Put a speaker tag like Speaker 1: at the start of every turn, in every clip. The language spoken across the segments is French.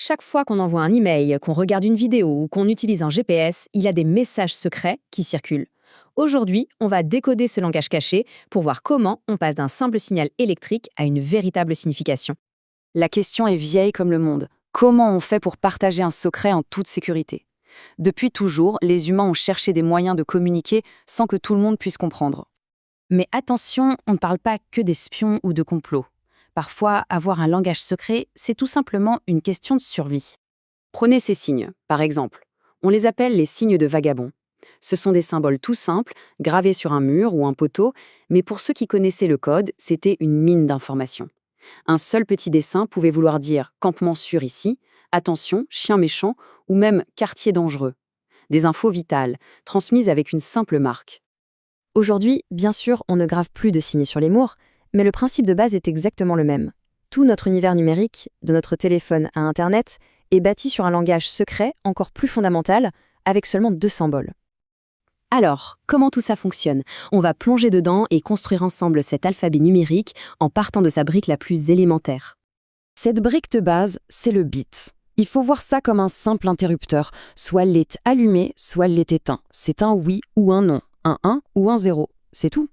Speaker 1: Chaque fois qu'on envoie un email, qu'on regarde une vidéo ou qu'on utilise un GPS, il y a des messages secrets qui circulent. Aujourd'hui, on va décoder ce langage caché pour voir comment on passe d'un simple signal électrique à une véritable signification.
Speaker 2: La question est vieille comme le monde. Comment on fait pour partager un secret en toute sécurité? Depuis toujours, les humains ont cherché des moyens de communiquer sans que tout le monde puisse comprendre. Mais attention, on ne parle pas que d'espions ou de complots. Parfois, avoir un langage secret, c'est tout simplement une question de survie. Prenez ces signes, par exemple. On les appelle les signes de vagabond. Ce sont des symboles tout simples, gravés sur un mur ou un poteau, mais pour ceux qui connaissaient le code, c'était une mine d'informations. Un seul petit dessin pouvait vouloir dire campement sûr ici, attention, chien méchant, ou même quartier dangereux. Des infos vitales, transmises avec une simple marque.
Speaker 1: Aujourd'hui, bien sûr, on ne grave plus de signes sur les murs, mais le principe de base est exactement le même. Tout notre univers numérique, de notre téléphone à Internet, est bâti sur un langage secret encore plus fondamental, avec seulement 2 symboles. Alors, comment tout ça fonctionne? On va plonger dedans et construire ensemble cet alphabet numérique en partant de sa brique la plus élémentaire.
Speaker 2: Cette brique de base, c'est le bit. Il faut voir ça comme un simple interrupteur. Soit elle est allumée, soit elle est éteinte. C'est un oui ou un non, un 1 ou un 0. C'est tout.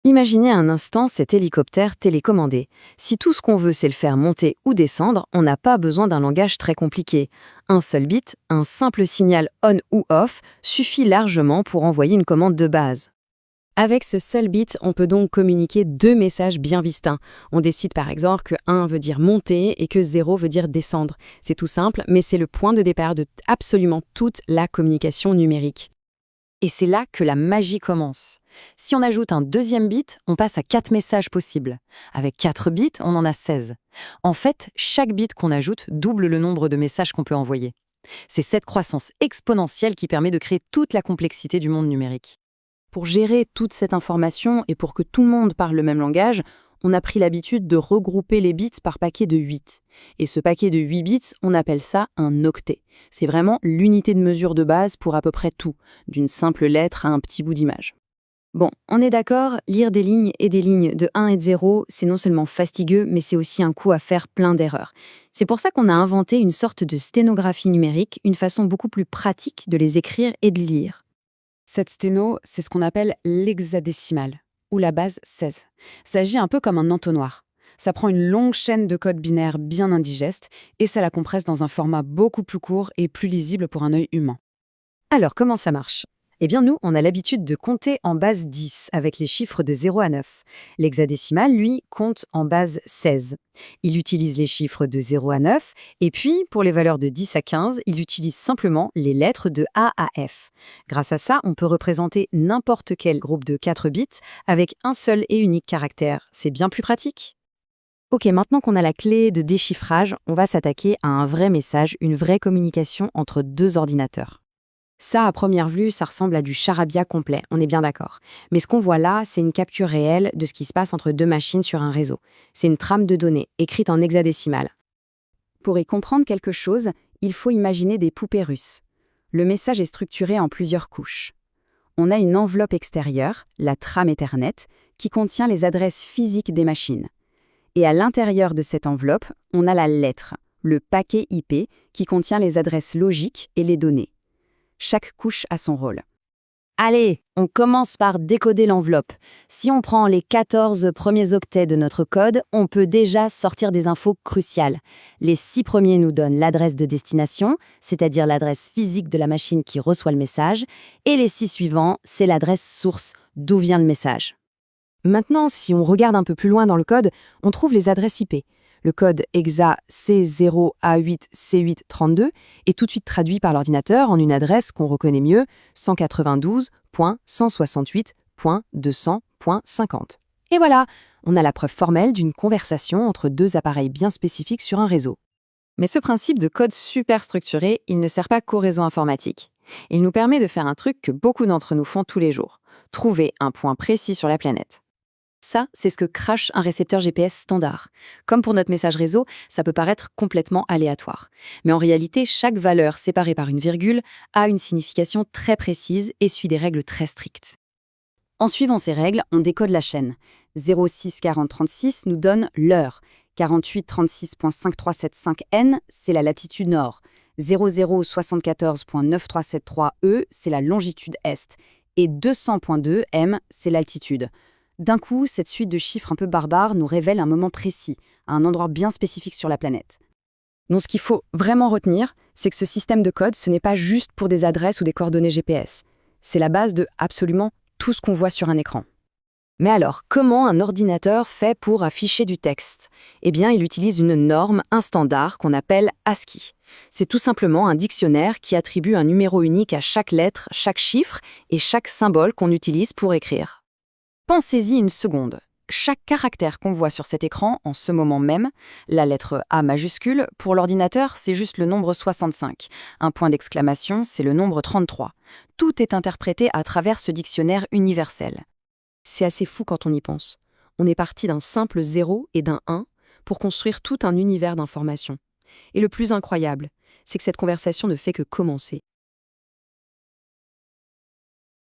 Speaker 1: Imaginez un instant cet hélicoptère télécommandé. Si tout ce qu'on veut, c'est le faire monter ou descendre, on n'a pas besoin d'un langage très compliqué. Un seul bit, un simple signal on ou off, suffit largement pour envoyer une commande de base. Avec ce seul bit, on peut donc communiquer 2 messages bien distincts. On décide par exemple que 1 veut dire monter et que 0 veut dire descendre. C'est tout simple, mais c'est le point de départ de absolument toute la communication numérique. Et c'est là que la magie commence. Si on ajoute un deuxième bit, on passe à 4 messages possibles. Avec 4 bits, on en a 16. En fait, chaque bit qu'on ajoute double le nombre de messages qu'on peut envoyer. C'est cette croissance exponentielle qui permet de créer toute la complexité du monde numérique. Pour gérer toute cette information et pour que tout le monde parle le même langage, on a pris l'habitude de regrouper les bits par paquet de 8. Et ce paquet de 8 bits, on appelle ça un octet. C'est vraiment l'unité de mesure de base pour à peu près tout, d'une simple lettre à un petit bout d'image. Bon, on est d'accord, lire des lignes de 1 et de 0, c'est non seulement fastidieux, mais c'est aussi un coup à faire plein d'erreurs. C'est pour ça qu'on a inventé une sorte de sténographie numérique, une façon beaucoup plus pratique de les écrire et de lire.
Speaker 2: Cette sténo, c'est ce qu'on appelle l'hexadécimal, ou la base 16. Ça agit un peu comme un entonnoir. Ça prend une longue chaîne de codes binaires bien indigestes et ça la compresse dans un format beaucoup plus court et plus lisible pour un œil humain.
Speaker 1: Alors, comment ça marche? Eh bien, nous, on a l'habitude de compter en base 10, avec les chiffres de 0 à 9. L'hexadécimal, lui, compte en base 16. Il utilise les chiffres de 0 à 9, et puis, pour les valeurs de 10 à 15, il utilise simplement les lettres de A à F. Grâce à ça, on peut représenter n'importe quel groupe de 4 bits avec un seul et unique caractère. C'est bien plus pratique. Ok, maintenant qu'on a la clé de déchiffrage, on va s'attaquer à un vrai message, une vraie communication entre 2 ordinateurs. Ça, à première vue, ça ressemble à du charabia complet, on est bien d'accord. Mais ce qu'on voit là, c'est une capture réelle de ce qui se passe entre 2 machines sur un réseau. C'est une trame de données, écrite en hexadécimal. Pour y comprendre quelque chose, il faut imaginer des poupées russes. Le message est structuré en plusieurs couches. On a une enveloppe extérieure, la trame Ethernet, qui contient les adresses physiques des machines. Et à l'intérieur de cette enveloppe, on a la lettre, le paquet IP, qui contient les adresses logiques et les données. Chaque couche a son rôle. Allez, on commence par décoder l'enveloppe. Si on prend les 14 premiers octets de notre code, on peut déjà sortir des infos cruciales. Les 6 premiers nous donnent l'adresse de destination, c'est-à-dire l'adresse physique de la machine qui reçoit le message, et les 6 suivants, c'est l'adresse source, d'où vient le message. Maintenant, si on regarde un peu plus loin dans le code, on trouve les adresses IP. Le code hexa C0A8C832 est tout de suite traduit par l'ordinateur en une adresse qu'on reconnaît mieux, 192.168.200.50. Et voilà, on a la preuve formelle d'une conversation entre 2 appareils bien spécifiques sur un réseau. Mais ce principe de code super structuré, il ne sert pas qu'au réseau informatique. Il nous permet de faire un truc que beaucoup d'entre nous font tous les jours, trouver un point précis sur la planète. Ça, c'est ce que crache un récepteur GPS standard. Comme pour notre message réseau, ça peut paraître complètement aléatoire. Mais en réalité, chaque valeur séparée par une virgule a une signification très précise et suit des règles très strictes. En suivant ces règles, on décode la chaîne. 064036 nous donne l'heure.
Speaker 2: 4836.5375N, c'est la latitude nord. 0074.9373E, c'est la longitude est. Et 200.2 M, c'est l'altitude. D'un coup, cette suite de chiffres un peu barbares nous révèle un moment précis, à un endroit bien spécifique sur la planète. Donc ce qu'il faut vraiment retenir, c'est que ce système de code, ce n'est pas juste pour des adresses ou des coordonnées GPS. C'est la base de absolument tout ce qu'on voit sur un écran. Mais alors, comment un ordinateur fait pour afficher du texte? Eh bien, il utilise une norme, un standard qu'on appelle ASCII. C'est tout simplement un dictionnaire qui attribue un numéro unique à chaque lettre, chaque chiffre et chaque symbole qu'on utilise pour écrire. Pensez-y une seconde. Chaque caractère qu'on voit sur cet écran en ce moment même, la lettre A majuscule, pour l'ordinateur, c'est juste le nombre 65. Un point d'exclamation, c'est le nombre 33. Tout est interprété à travers ce dictionnaire universel. C'est assez fou quand on y pense. On est parti d'un simple 0 et d'un 1 pour construire tout un univers d'informations. Et le plus incroyable, c'est que cette conversation ne fait que commencer.